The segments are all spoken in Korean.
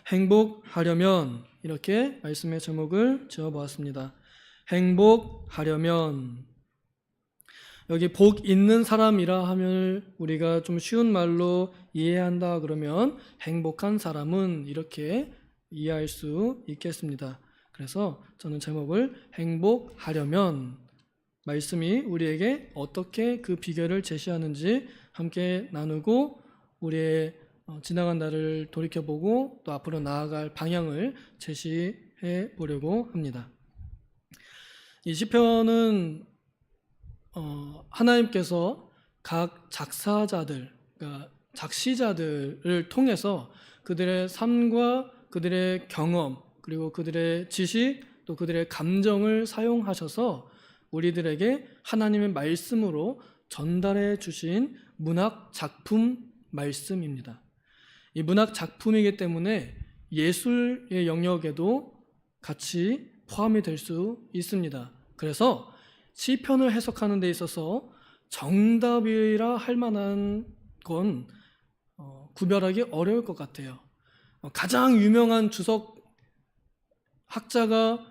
행복하려면 이렇게 말씀의 제목을 지어보았습니다. 행복하려면 여기 복 있는 사람이라 하면 우리가 좀 쉬운 말로 이해한다 그러면 행복한 사람은 이렇게 이해할 수 있겠습니다. 그래서 저는 제목을 행복하려면 말씀이 우리에게 어떻게 그 비결을 제시하는지 함께 나누고 우리의 지나간 날을 돌이켜보고 또 앞으로 나아갈 방향을 제시해 보려고 합니다. 이 시편은 하나님께서 각 작사자들, 그러니까 작시자들을 통해서 그들의 삶과 그들의 경험 그리고 그들의 지식 또 그들의 감정을 사용하셔서 우리들에게 하나님의 말씀으로 전달해 주신 문학 작품 말씀입니다. 이 문학 작품이기 때문에 예술의 영역에도 같이 포함이 될 수 있습니다. 그래서 시편을 해석하는 데 있어서 정답이라 할 만한 건 구별하기 어려울 것 같아요. 가장 유명한 주석 학자가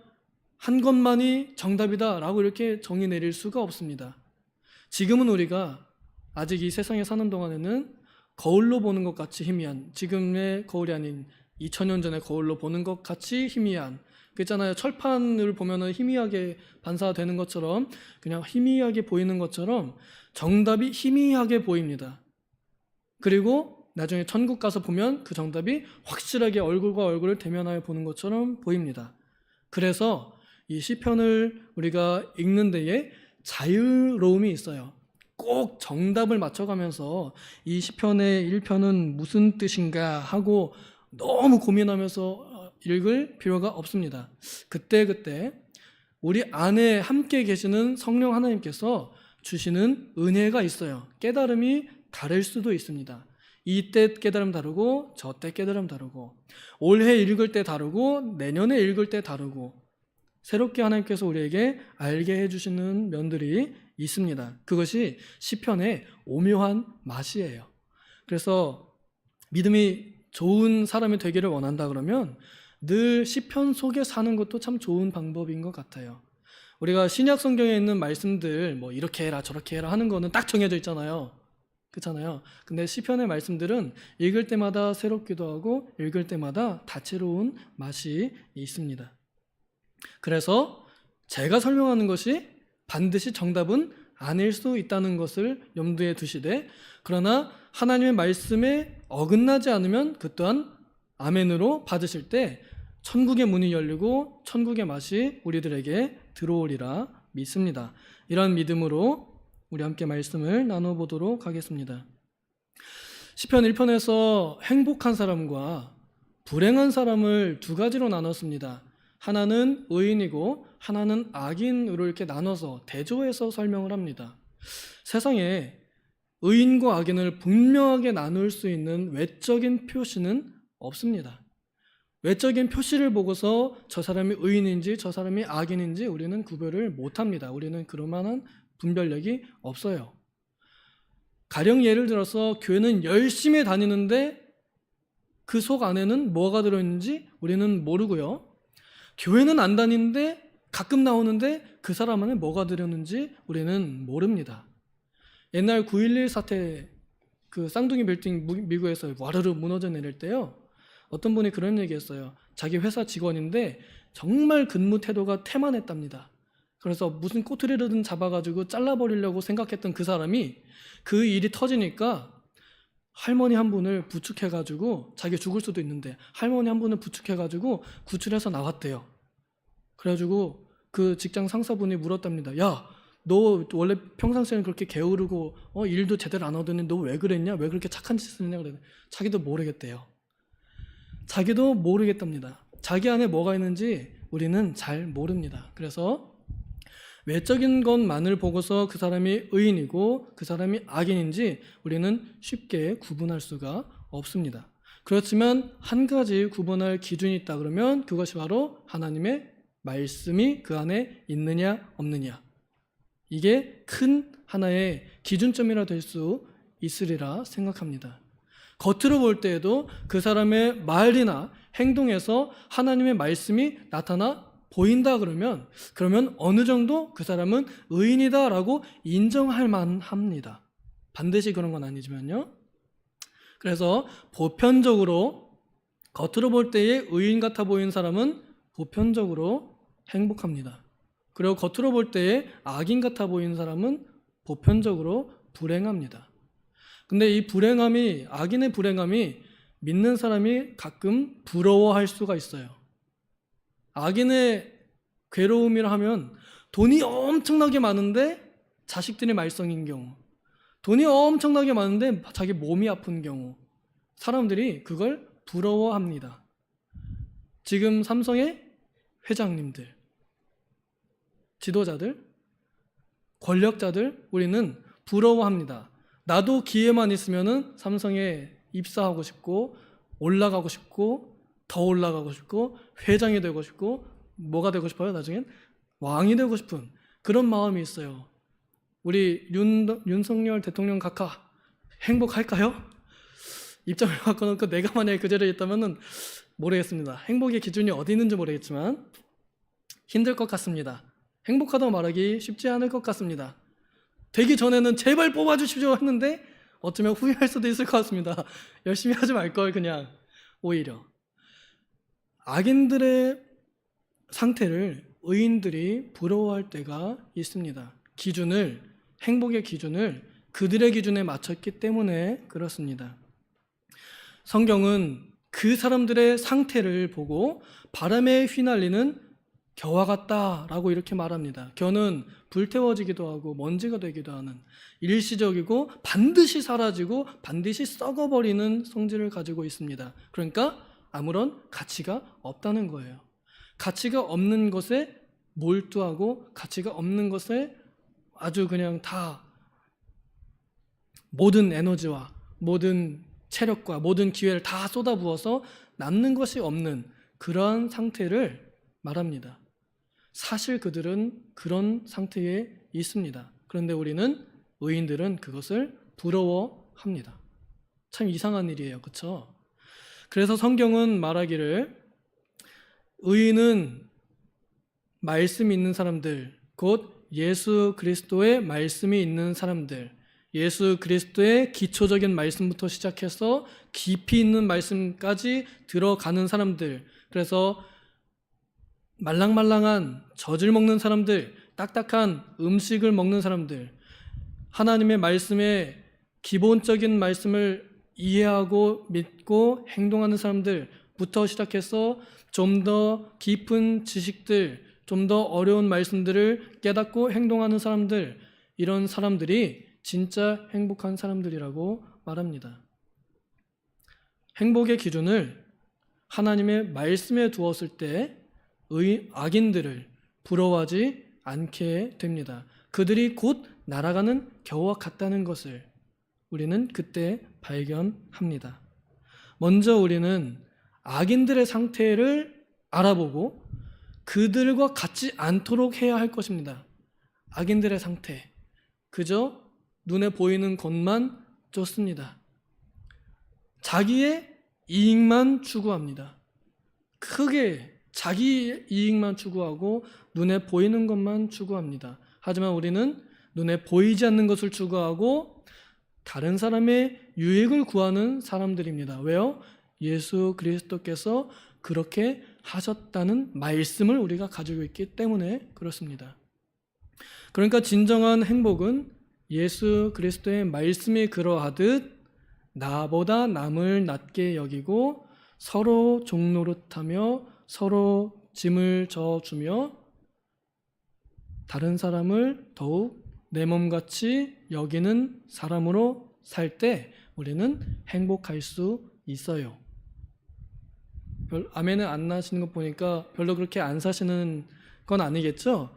한 것만이 정답이다라고 이렇게 정의 내릴 수가 없습니다. 지금은 우리가 아직 이 세상에 사는 동안에는 거울로 보는 것 같이 희미한, 지금의 거울이 아닌 2000년 전의 거울로 보는 것 같이 희미한, 그렇잖아요. 철판을 보면은 희미하게 반사되는 것처럼 그냥 희미하게 보이는 것처럼 정답이 희미하게 보입니다. 그리고 나중에 천국 가서 보면 그 정답이 확실하게 얼굴과 얼굴을 대면하여 보는 것처럼 보입니다. 그래서 이 시편을 우리가 읽는 데에 자유로움이 있어요. 꼭 정답을 맞춰가면서 이 시편의 1편은 무슨 뜻인가 하고 너무 고민하면서 읽을 필요가 없습니다. 그때그때 우리 안에 함께 계시는 성령 하나님께서 주시는 은혜가 있어요. 깨달음이 다를 수도 있습니다. 이때 깨달음 다르고 저때 깨달음 다르고 올해 읽을 때 다르고 내년에 읽을 때 다르고 새롭게 하나님께서 우리에게 알게 해주시는 면들이 있습니다. 그것이 시편의 오묘한 맛이에요. 그래서 믿음이 좋은 사람이 되기를 원한다 그러면 늘 시편 속에 사는 것도 참 좋은 방법인 것 같아요. 우리가 신약 성경에 있는 말씀들 뭐 이렇게 해라 저렇게 해라 하는 거는 딱 정해져 있잖아요. 그렇잖아요. 근데 시편의 말씀들은 읽을 때마다 새롭기도 하고 읽을 때마다 다채로운 맛이 있습니다. 그래서 제가 설명하는 것이 반드시 정답은 아닐 수 있다는 것을 염두에 두시되, 그러나 하나님의 말씀에 어긋나지 않으면 그 또한 아멘으로 받으실 때 천국의 문이 열리고 천국의 맛이 우리들에게 들어오리라 믿습니다. 이런 믿음으로 우리 함께 말씀을 나눠보도록 하겠습니다. 시편 1편에서 행복한 사람과 불행한 사람을 두 가지로 나눴습니다. 하나는 의인이고 하나는 악인으로 이렇게 나눠서 대조해서 설명을 합니다. 세상에 의인과 악인을 분명하게 나눌 수 있는 외적인 표시는 없습니다. 외적인 표시를 보고서 저 사람이 의인인지 저 사람이 악인인지 우리는 구별을 못합니다. 우리는 그럴 만한 분별력이 없어요. 가령 예를 들어서 교회는 열심히 다니는데 그 속 안에는 뭐가 들어있는지 우리는 모르고요. 교회는 안 다니는데 가끔 나오는데 그 사람 안에 뭐가 들었는지 우리는 모릅니다. 옛날 9.11 사태, 그 쌍둥이 빌딩 미국에서 와르르 무너져 내릴 때요, 어떤 분이 그런 얘기했어요. 자기 회사 직원인데 정말 근무 태도가 태만했답니다. 그래서 무슨 꼬투리를 잡아가지고 잘라버리려고 생각했던 그 사람이 그 일이 터지니까 할머니 한 분을 부축해가지고, 자기 죽을 수도 있는데 할머니 한 분을 부축해가지고 구출해서 나왔대요. 그래가지고 그 직장 상사분이 물었답니다. 야, 너 원래 평상시에는 그렇게 게으르고 일도 제대로 안 하더니 너 왜 그랬냐? 왜 그렇게 착한 짓을 했냐? 그래. 자기도 모르겠대요. 자기도 모르겠답니다. 자기 안에 뭐가 있는지 우리는 잘 모릅니다. 그래서 외적인 것만을 보고서 그 사람이 의인이고 그 사람이 악인인지 우리는 쉽게 구분할 수가 없습니다. 그렇지만 한 가지 구분할 기준이 있다 그러면 그것이 바로 하나님의 말씀이 그 안에 있느냐 없느냐, 이게 큰 하나의 기준점이라 될 수 있으리라 생각합니다. 겉으로 볼 때에도 그 사람의 말이나 행동에서 하나님의 말씀이 나타나 보인다 그러면 어느 정도 그 사람은 의인이다라고 인정할 만합니다. 반드시 그런 건 아니지만요. 그래서 보편적으로 겉으로 볼 때에 의인 같아 보이는 사람은 보편적으로 행복합니다. 그리고 겉으로 볼 때에 악인 같아 보이는 사람은 보편적으로 불행합니다. 근데 이 악인의 불행함이 믿는 사람이 가끔 부러워할 수가 있어요. 악인의 괴로움이라 하면 돈이 엄청나게 많은데 자식들이 말썽인 경우, 돈이 엄청나게 많은데 자기 몸이 아픈 경우, 사람들이 그걸 부러워합니다. 지금 삼성의 회장님들, 지도자들, 권력자들 우리는 부러워합니다. 나도 기회만 있으면은 삼성에 입사하고 싶고 올라가고 싶고 더 올라가고 싶고 회장이 되고 싶고 뭐가 되고 싶어요? 나중엔 왕이 되고 싶은 그런 마음이 있어요. 우리 윤석열 대통령 각하 행복할까요? 입장을 바꿔놓고 내가 만약에 그 자리에 있다면은 모르겠습니다. 행복의 기준이 어디 있는지 모르겠지만 힘들 것 같습니다. 행복하다고 말하기 쉽지 않을 것 같습니다. 되기 전에는 제발 뽑아주십시오 했는데 어쩌면 후회할 수도 있을 것 같습니다. 열심히 하지 말걸 그냥 오히려. 악인들의 상태를 의인들이 부러워할 때가 있습니다. 행복의 기준을 그들의 기준에 맞췄기 때문에 그렇습니다. 성경은 그 사람들의 상태를 보고 바람에 휘날리는 겨와 같다라고 이렇게 말합니다. 겨는 불태워지기도 하고 먼지가 되기도 하는 일시적이고 반드시 사라지고 반드시 썩어버리는 성질을 가지고 있습니다. 그러니까 아무런 가치가 없다는 거예요. 가치가 없는 것에 몰두하고 가치가 없는 것에 아주 그냥 다 모든 에너지와 모든 체력과 모든 기회를 다 쏟아부어서 남는 것이 없는 그러한 상태를 말합니다. 사실 그들은 그런 상태에 있습니다. 그런데 의인들은 그것을 부러워합니다. 참 이상한 일이에요. 그렇죠? 그래서 성경은 말하기를 의인은 말씀이 있는 사람들, 곧 예수 그리스도의 말씀이 있는 사람들, 예수 그리스도의 기초적인 말씀부터 시작해서 깊이 있는 말씀까지 들어가는 사람들, 그래서 말랑말랑한 젖을 먹는 사람들, 딱딱한 음식을 먹는 사람들, 하나님의 말씀의 기본적인 말씀을 이해하고 믿고 행동하는 사람들부터 시작해서 좀 더 깊은 지식들, 좀 더 어려운 말씀들을 깨닫고 행동하는 사람들, 이런 사람들이 진짜 행복한 사람들이라고 말합니다. 행복의 기준을 하나님의 말씀에 두었을 때 악인들을 부러워하지 않게 됩니다. 그들이 곧 날아가는 겨와 같다는 것을 우리는 그때 발견합니다. 먼저 우리는 악인들의 상태를 알아보고 그들과 같지 않도록 해야 할 것입니다. 악인들의 상태, 그저 눈에 보이는 것만 쫓습니다. 자기의 이익만 추구합니다. 크게 자기 이익만 추구하고 눈에 보이는 것만 추구합니다. 하지만 우리는 눈에 보이지 않는 것을 추구하고 다른 사람의 유익을 구하는 사람들입니다. 왜요? 예수 그리스도께서 그렇게 하셨다는 말씀을 우리가 가지고 있기 때문에 그렇습니다. 그러니까 진정한 행복은 예수 그리스도의 말씀이 그러하듯 나보다 남을 낮게 여기고 서로 종노릇하며 서로 짐을 져주며 다른 사람을 더욱 내 몸같이 여기는 사람으로 살 때 우리는 행복할 수 있어요. 아멘을 안 하시는 것 보니까 별로 그렇게 안 사시는 건 아니겠죠?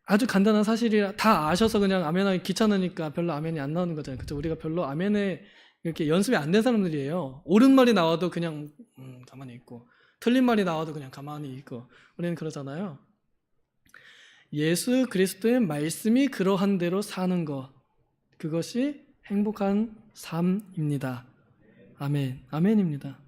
아주 간단한 사실이라 다 아셔서 그냥 아멘하기 귀찮으니까 별로 아멘이 안 나오는 거잖아요. 그렇죠? 우리가 별로 아멘에 이렇게 연습이 안 된 사람들이에요. 옳은 말이 나와도 그냥 가만히 있고 틀린 말이 나와도 그냥 가만히 있고 우리는 그러잖아요. 예수 그리스도의 말씀이 그러한 대로 사는 것, 그것이 행복한 삶입니다. 아멘. 아멘입니다.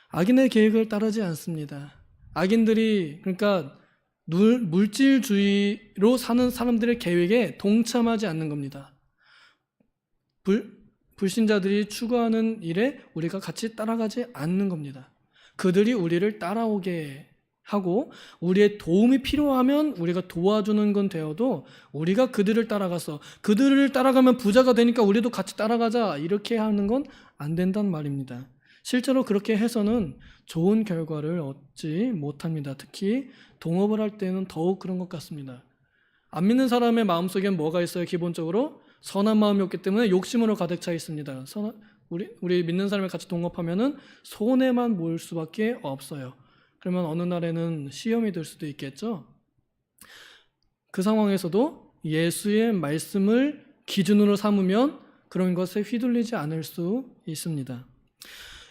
악인의 계획을 따르지 않습니다. 악인들이 그러니까 물질주의로 사는 사람들의 계획에 동참하지 않는 겁니다. 불신자들이 추구하는 일에 우리가 같이 따라가지 않는 겁니다. 그들이 우리를 따라오게 하고 우리의 도움이 필요하면 우리가 도와주는 건 되어도 우리가 그들을 따라가서 그들을 따라가면 부자가 되니까 우리도 같이 따라가자 이렇게 하는 건 안 된단 말입니다. 실제로 그렇게 해서는 좋은 결과를 얻지 못합니다. 특히 동업을 할 때는 더욱 그런 것 같습니다. 안 믿는 사람의 마음속엔 뭐가 있어요? 기본적으로 선한 마음이 없기 때문에 욕심으로 가득 차 있습니다. 우리 믿는 사람이 같이 동업하면은 손해만 볼 수밖에 없어요. 그러면 어느 날에는 시험이 될 수도 있겠죠. 그 상황에서도 예수의 말씀을 기준으로 삼으면 그런 것에 휘둘리지 않을 수 있습니다.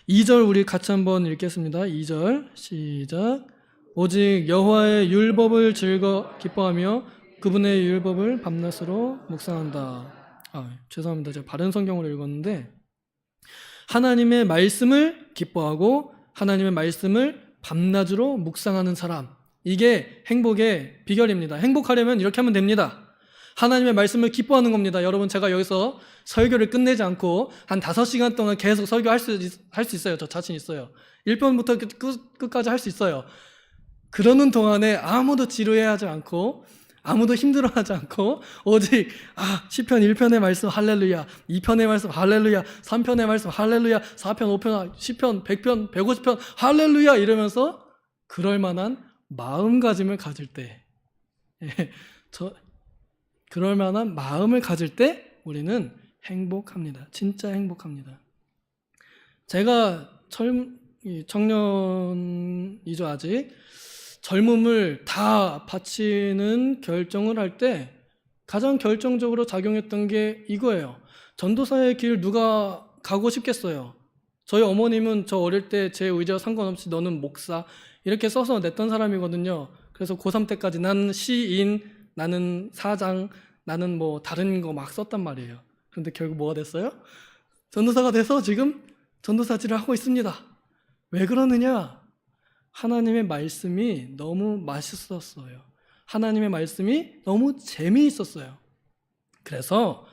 2절 우리 같이 한번 읽겠습니다. 2절 시작. 오직 여호와의 율법을 기뻐하며 그분의 율법을 밤낮으로 묵상한다. 죄송합니다. 제가 바른 성경으로 읽었는데 하나님의 말씀을 기뻐하고 하나님의 말씀을 밤낮으로 묵상하는 사람, 이게 행복의 비결입니다. 행복하려면 이렇게 하면 됩니다. 하나님의 말씀을 기뻐하는 겁니다. 여러분, 제가 여기서 설교를 끝내지 않고 한 5시간 동안 계속 설교할 수 있어요. 저 자신 있어요. 1편부터 끝까지 할 수 있어요. 그러는 동안에 아무도 지루해하지 않고 아무도 힘들어하지 않고 오직 시편 1편의 말씀 할렐루야, 2편의 말씀 할렐루야, 3편의 말씀 할렐루야, 4편, 5편, 10편, 100편, 150편 할렐루야 이러면서 그럴 만한 마음가짐을 가질 때 그럴 만한 마음을 가질 때 우리는 행복합니다. 진짜 행복합니다. 제가 청년이죠. 아직 젊음을 다 바치는 결정을 할 때 가장 결정적으로 작용했던 게 이거예요. 전도사의 길 누가 가고 싶겠어요? 저희 어머님은 저 어릴 때 제 의지와 상관없이 너는 목사 이렇게 써서 냈던 사람이거든요. 그래서 고3 때까지 나는 시인, 나는 사장, 나는 뭐 다른 거 막 썼단 말이에요. 그런데 결국 뭐가 됐어요? 전도사가 돼서 지금 전도사질을 하고 있습니다. 왜 그러느냐? 하나님의 말씀이 너무 맛있었어요. 하나님의 말씀이 너무 재미있었어요. 그래서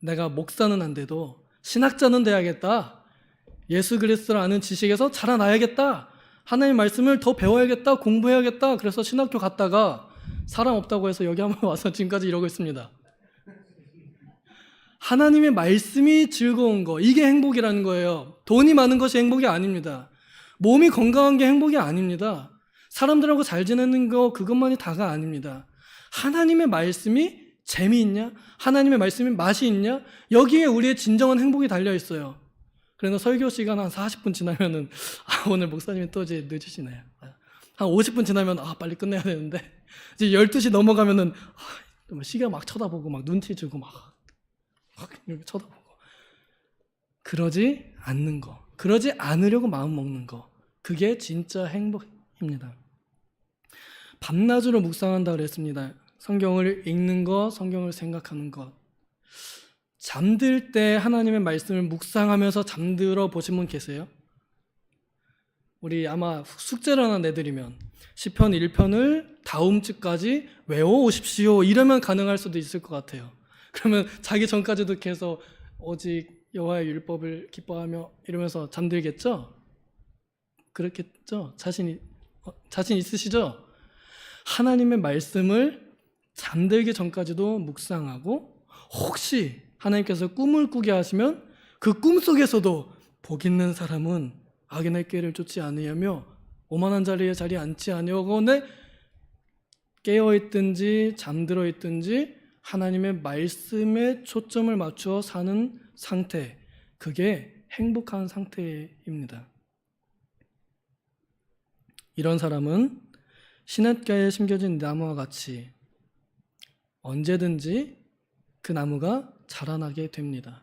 내가 목사는 안 돼도 신학자는 돼야겠다. 예수 그리스도를 아는 지식에서 자라나야겠다. 하나님의 말씀을 더 배워야겠다. 공부해야겠다. 그래서 신학교 갔다가 사람 없다고 해서 여기 한번 와서 지금까지 이러고 있습니다. 하나님의 말씀이 즐거운 거, 이게 행복이라는 거예요. 돈이 많은 것이 행복이 아닙니다. 몸이 건강한 게 행복이 아닙니다. 사람들하고 잘 지내는 거 그것만이 다가 아닙니다. 하나님의 말씀이 재미있냐? 하나님의 말씀이 맛이 있냐? 여기에 우리의 진정한 행복이 달려 있어요. 그래서 설교 시간 한 40분 지나면은 오늘 목사님이 또 이제 늦으시네요. 한 50분 지나면 빨리 끝내야 되는데 이제 12시 넘어가면은 시계 막 쳐다보고 막 눈치 주고 막 이렇게 쳐다보고 그러지 않는 거, 그러지 않으려고 마음 먹는 거, 그게 진짜 행복입니다. 밤낮으로 묵상한다 그랬습니다. 성경을 읽는 것, 성경을 생각하는 것. 잠들 때 하나님의 말씀을 묵상하면서 잠들어 보신 분 계세요? 우리 아마 숙제를 하나 내드리면 시편 1편을 다음 주까지 외워오십시오 이러면 가능할 수도 있을 것 같아요. 그러면 자기 전까지도 계속 오직 여호와의 율법을 기뻐하며 이러면서 잠들겠죠? 그렇겠죠? 자신 있으시죠? 하나님의 말씀을 잠들기 전까지도 묵상하고 혹시 하나님께서 꿈을 꾸게 하시면 그 꿈 속에서도 복 있는 사람은 악인의 꾀를 쫓지 않으며 오만한 자리에 앉지 아니하거늘 깨어있든지 잠들어 있든지 하나님의 말씀에 초점을 맞추어 사는 상태, 그게 행복한 상태입니다. 이런 사람은 시냇가에 심겨진 나무와 같이 언제든지 그 나무가 자라나게 됩니다.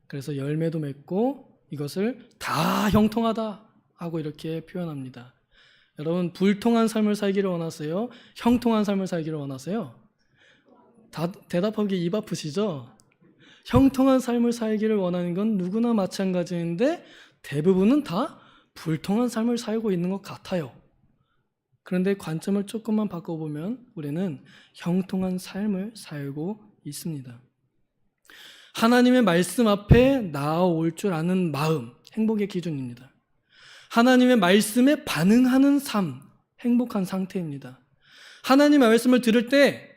그래서 열매도 맺고 이것을 다 형통하다 하고 이렇게 표현합니다. 여러분, 불통한 삶을 살기를 원하세요? 형통한 삶을 살기를 원하세요? 대답하기 입 아프시죠? 형통한 삶을 살기를 원하는 건 누구나 마찬가지인데 대부분은 다 불통한 삶을 살고 있는 것 같아요. 그런데 관점을 조금만 바꿔보면 우리는 형통한 삶을 살고 있습니다. 하나님의 말씀 앞에 나아올 줄 아는 마음, 행복의 기준입니다. 하나님의 말씀에 반응하는 삶, 행복한 상태입니다. 하나님의 말씀을 들을 때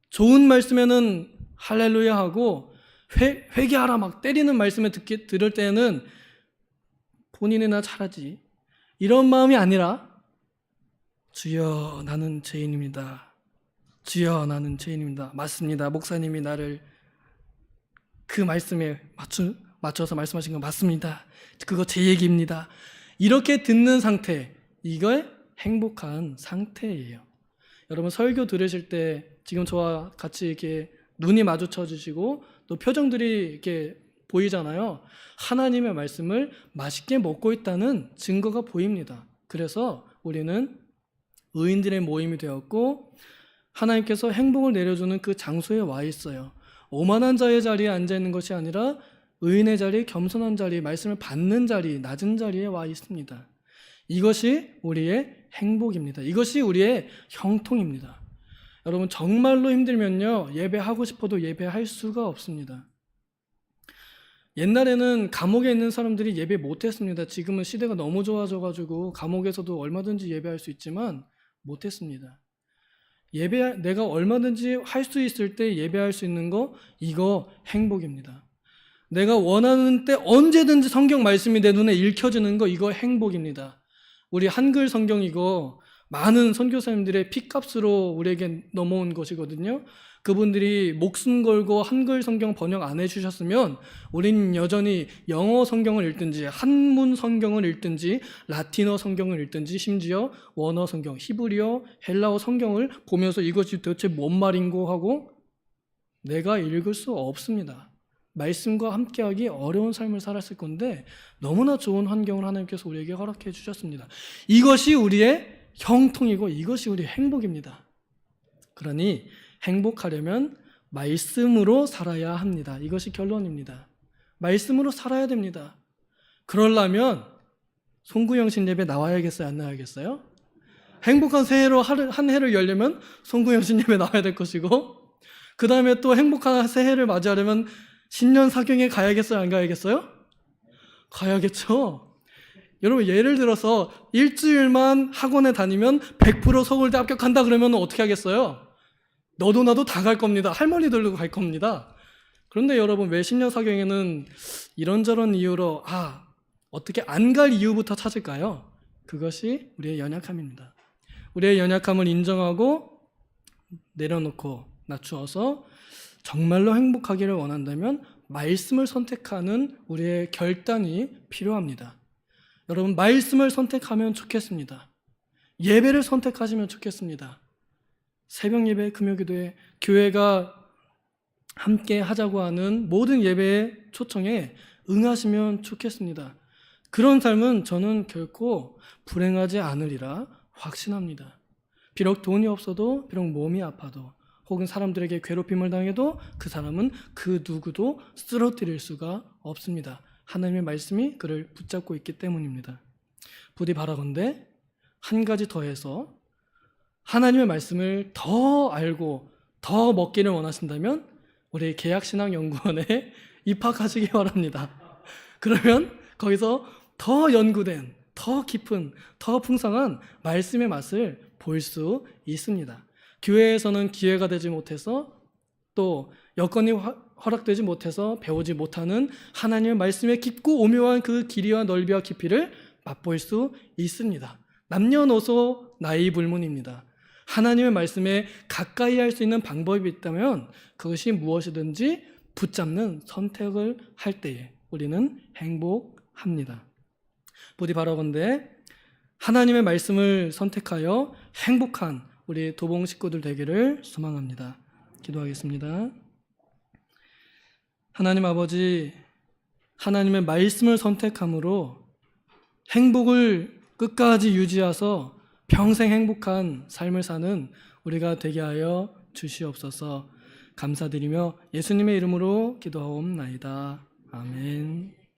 좋은 말씀에는 할렐루야 하고 회개하라 막 때리는 말씀을 들을 때는 본인이나 잘하지 이런 마음이 아니라 주여 나는 죄인입니다. 주여 나는 죄인입니다. 맞습니다. 목사님이 나를 그 말씀에 맞춰서 말씀하신 거 맞습니다. 그거 제 얘기입니다. 이렇게 듣는 상태, 이걸 행복한 상태예요. 여러분 설교 들으실 때 지금 저와 같이 이렇게 눈이 마주쳐 주시고 또 표정들이 이렇게 보이잖아요. 하나님의 말씀을 맛있게 먹고 있다는 증거가 보입니다. 그래서 우리는 의인들의 모임이 되었고 하나님께서 행복을 내려주는 그 장소에 와 있어요. 오만한 자의 자리에 앉아 있는 것이 아니라 의인의 자리, 겸손한 자리, 말씀을 받는 자리, 낮은 자리에 와 있습니다. 이것이 우리의 행복입니다. 이것이 우리의 형통입니다. 여러분 정말로 힘들면요 예배하고 싶어도 예배할 수가 없습니다. 옛날에는 감옥에 있는 사람들이 예배 못했습니다. 지금은 시대가 너무 좋아져가지고 감옥에서도 얼마든지 예배할 수 있지만 못했습니다. 내가 얼마든지 할 수 있을 때 예배할 수 있는 거 이거 행복입니다. 내가 원하는 때 언제든지 성경 말씀이 내 눈에 읽혀지는 거 이거 행복입니다. 우리 한글 성경 이거 많은 선교사님들의 피값으로 우리에게 넘어온 것이거든요. 그분들이 목숨 걸고 한글 성경 번역 안 해주셨으면 우린 여전히 영어 성경을 읽든지 한문 성경을 읽든지 라틴어 성경을 읽든지 심지어 원어 성경, 히브리어, 헬라어 성경을 보면서 이것이 도대체 뭔 말인고 하고 내가 읽을 수 없습니다. 말씀과 함께하기 어려운 삶을 살았을 건데 너무나 좋은 환경을 하나님께서 우리에게 허락해 주셨습니다. 이것이 우리의 형통이고 이것이 우리의 행복입니다. 그러니 행복하려면 말씀으로 살아야 합니다. 이것이 결론입니다. 말씀으로 살아야 됩니다. 그러려면 송구영신 예배 나와야겠어요? 안 나와야겠어요? 행복한 새해로 한 해를 열려면 송구영신 예배 나와야 될 것이고 그 다음에 또 행복한 새해를 맞이하려면 신년 사경에 가야겠어요? 안 가야겠어요? 가야겠죠? 여러분 예를 들어서 일주일만 학원에 다니면 100% 서울대 합격한다 그러면 어떻게 하겠어요? 너도 나도 다 갈 겁니다. 할머니들도 갈 겁니다. 그런데 여러분 왜 신년 사경에는 이런저런 이유로 어떻게 안 갈 이유부터 찾을까요? 그것이 우리의 연약함입니다. 우리의 연약함을 인정하고 내려놓고 낮추어서 정말로 행복하기를 원한다면 말씀을 선택하는 우리의 결단이 필요합니다. 여러분 말씀을 선택하면 좋겠습니다. 예배를 선택하시면 좋겠습니다. 새벽 예배, 금요기도에 교회가 함께 하자고 하는 모든 예배의 초청에 응하시면 좋겠습니다. 그런 삶은 저는 결코 불행하지 않으리라 확신합니다. 비록 돈이 없어도, 비록 몸이 아파도, 혹은 사람들에게 괴롭힘을 당해도 그 사람은 그 누구도 쓰러뜨릴 수가 없습니다. 하나님의 말씀이 그를 붙잡고 있기 때문입니다. 부디 바라건대 한 가지 더해서 하나님의 말씀을 더 알고 더 먹기를 원하신다면 우리 계약신앙연구원에 입학하시기 바랍니다. 그러면 거기서 더 연구된, 더 깊은, 더 풍성한 말씀의 맛을 볼 수 있습니다. 교회에서는 기회가 되지 못해서 또 여건이 허락되지 못해서 배우지 못하는 하나님의 말씀의 깊고 오묘한 그 길이와 넓이와 깊이를 맛볼 수 있습니다. 남녀노소 나이 불문입니다. 하나님의 말씀에 가까이 할 수 있는 방법이 있다면 그것이 무엇이든지 붙잡는 선택을 할 때에 우리는 행복합니다. 부디 바라건대 하나님의 말씀을 선택하여 행복한 우리 도봉 식구들 되기를 소망합니다. 기도하겠습니다. 하나님 아버지, 하나님의 말씀을 선택함으로 행복을 끝까지 유지하서 평생 행복한 삶을 사는 우리가 되게 하여 주시옵소서. 감사드리며 예수님의 이름으로 기도하옵나이다. 아멘.